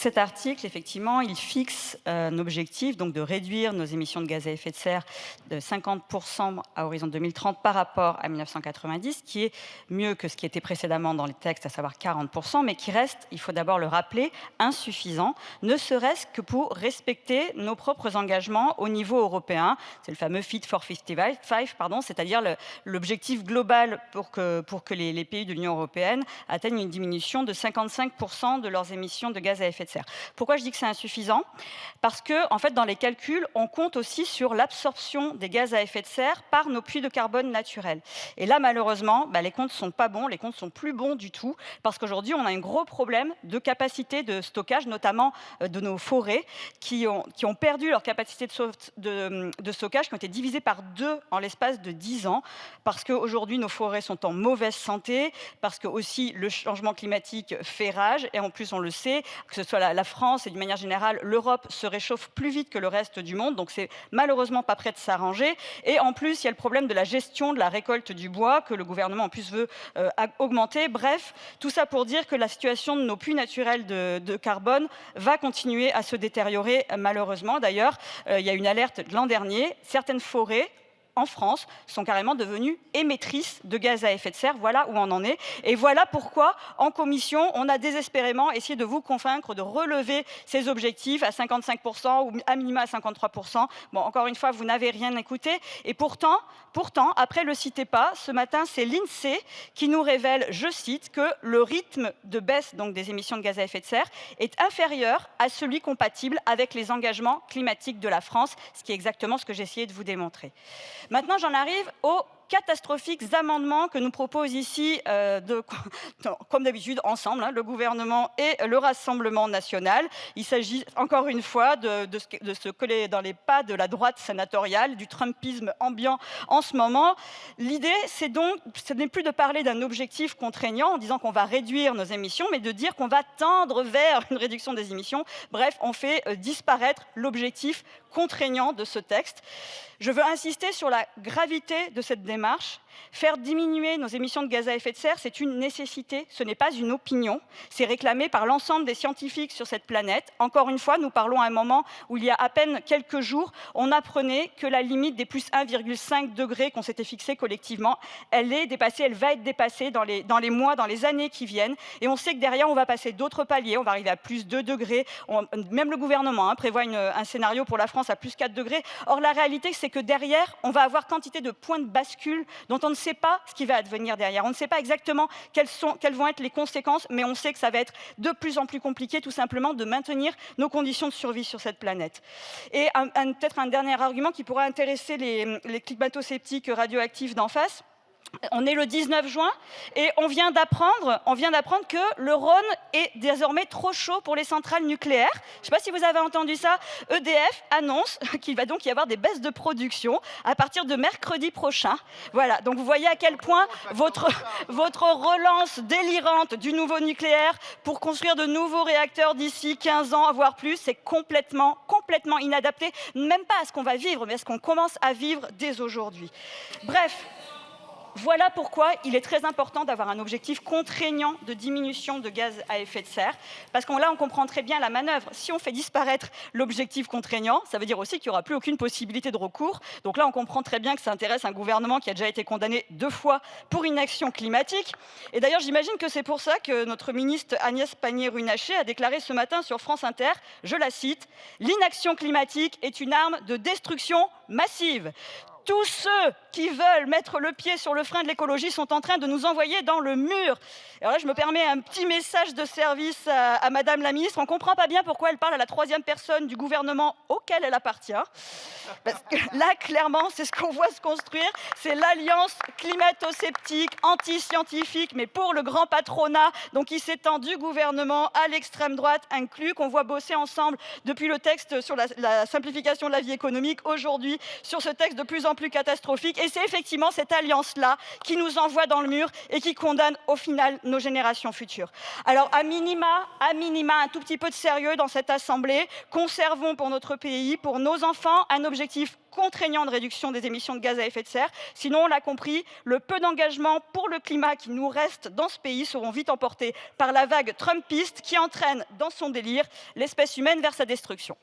Cet article, effectivement, il fixe un objectif donc de réduire nos émissions de gaz à effet de serre de 50% à horizon 2030 par rapport à 1990, qui est mieux que ce qui était précédemment dans les textes, à savoir 40%, mais qui reste, il faut d'abord le rappeler, insuffisant, ne serait-ce que pour respecter nos propres engagements au niveau européen. C'est le fameux Fit for 55, c'est-à-dire l'objectif global pour que les pays de l'Union européenne atteignent une diminution de 55% de leurs émissions de gaz à effet de serre. Pourquoi je dis que c'est insuffisant? Parce que, en fait, dans les calculs, on compte aussi sur l'absorption des gaz à effet de serre par nos puits de carbone naturels. Et là, malheureusement, les comptes ne sont pas bons, les comptes ne sont plus bons du tout, parce qu'aujourd'hui, on a un gros problème de capacité de stockage, notamment de nos forêts, qui ont perdu leur capacité de stockage, qui ont été divisées par 2 en l'espace de 10 ans, parce qu'aujourd'hui, nos forêts sont en mauvaise santé, parce que aussi le changement climatique fait rage, et en plus, on le sait, que ce soit la France et d'une manière générale, l'Europe se réchauffe plus vite que le reste du monde, donc c'est malheureusement pas prêt de s'arranger. Et en plus, il y a le problème de la gestion de la récolte du bois, que le gouvernement en plus veut augmenter. Bref, tout ça pour dire que la situation de nos puits naturels de carbone va continuer à se détériorer, malheureusement. D'ailleurs, il y a une alerte de l'an dernier, certaines forêts en France sont carrément devenues émettrices de gaz à effet de serre. Voilà où on en est. Et voilà pourquoi, en commission, on a désespérément essayé de vous convaincre de relever ces objectifs à 55% ou à minima à 53%. Bon, encore une fois, vous n'avez rien écouté. Et pourtant, après le citez pas, ce matin, c'est l'INSEE qui nous révèle, je cite, que le rythme de baisse donc, des émissions de gaz à effet de serre est inférieur à celui compatible avec les engagements climatiques de la France, ce qui est exactement ce que j'ai essayé de vous démontrer. Maintenant, j'en arrive aux catastrophiques amendements que nous propose ici, comme d'habitude, ensemble, le gouvernement et le Rassemblement national. Il s'agit encore une fois de se coller dans les pas de la droite sénatoriale, du trumpisme ambiant en ce moment. L'idée, c'est donc, ce n'est plus de parler d'un objectif contraignant en disant qu'on va réduire nos émissions, mais de dire qu'on va tendre vers une réduction des émissions. Bref, on fait disparaître l'objectif contraignant de ce texte. Je veux insister sur la gravité de cette démarche. Faire diminuer nos émissions de gaz à effet de serre, c'est une nécessité, ce n'est pas une opinion. C'est réclamé par l'ensemble des scientifiques sur cette planète. Encore une fois, nous parlons à un moment où il y a à peine quelques jours, on apprenait que la limite des plus 1,5 degrés qu'on s'était fixée collectivement, elle est dépassée, elle va être dépassée dans les mois, dans les années qui viennent. Et on sait que derrière, on va passer d'autres paliers, on va arriver à plus 2 degrés. Même le gouvernement prévoit un scénario pour la France à plus 4 degrés. Or, la réalité, c'est que derrière, on va avoir quantité de points de bascule dont on ne sait pas ce qui va advenir derrière. On ne sait pas exactement quelles vont être les conséquences, mais on sait que ça va être de plus en plus compliqué, tout simplement, de maintenir nos conditions de survie sur cette planète. Et peut-être un dernier argument qui pourrait intéresser les climato-sceptiques radioactifs d'en face. On est le 19 juin et on vient d'apprendre que le Rhône est désormais trop chaud pour les centrales nucléaires. Je ne sais pas si vous avez entendu ça. EDF annonce qu'il va donc y avoir des baisses de production à partir de mercredi prochain. Voilà, donc vous voyez à quel point votre relance délirante du nouveau nucléaire pour construire de nouveaux réacteurs d'ici 15 ans, voire plus, c'est complètement inadapté, même pas à ce qu'on va vivre, mais à ce qu'on commence à vivre dès aujourd'hui. Bref. Voilà pourquoi il est très important d'avoir un objectif contraignant de diminution de gaz à effet de serre, parce que là, on comprend très bien la manœuvre. Si on fait disparaître l'objectif contraignant, ça veut dire aussi qu'il n'y aura plus aucune possibilité de recours. Donc là, on comprend très bien que ça intéresse un gouvernement qui a déjà été condamné 2 fois pour inaction climatique. Et d'ailleurs, j'imagine que c'est pour ça que notre ministre Agnès Pannier-Runacher a déclaré ce matin sur France Inter, je la cite, « L'inaction climatique est une arme de destruction massive ». Tous ceux qui veulent mettre le pied sur le frein de l'écologie sont en train de nous envoyer dans le mur. Alors là, je me permets un petit message de service à Madame la ministre. On ne comprend pas bien pourquoi elle parle à la 3e personne du gouvernement auquel elle appartient. Parce que là, clairement, c'est ce qu'on voit se construire. C'est l'alliance climato-sceptique, anti-scientifique, mais pour le grand patronat, donc qui s'étend du gouvernement à l'extrême droite inclus, qu'on voit bosser ensemble depuis le texte sur la simplification de la vie économique, aujourd'hui sur ce texte de plus en en plus catastrophique. Et c'est effectivement cette alliance-là qui nous envoie dans le mur et qui condamne au final nos générations futures. Alors, à minima, un tout petit peu de sérieux dans cette Assemblée. Conservons pour notre pays, pour nos enfants, un objectif contraignant de réduction des émissions de gaz à effet de serre. Sinon, on l'a compris, le peu d'engagement pour le climat qui nous reste dans ce pays seront vite emportés par la vague trumpiste qui entraîne dans son délire l'espèce humaine vers sa destruction.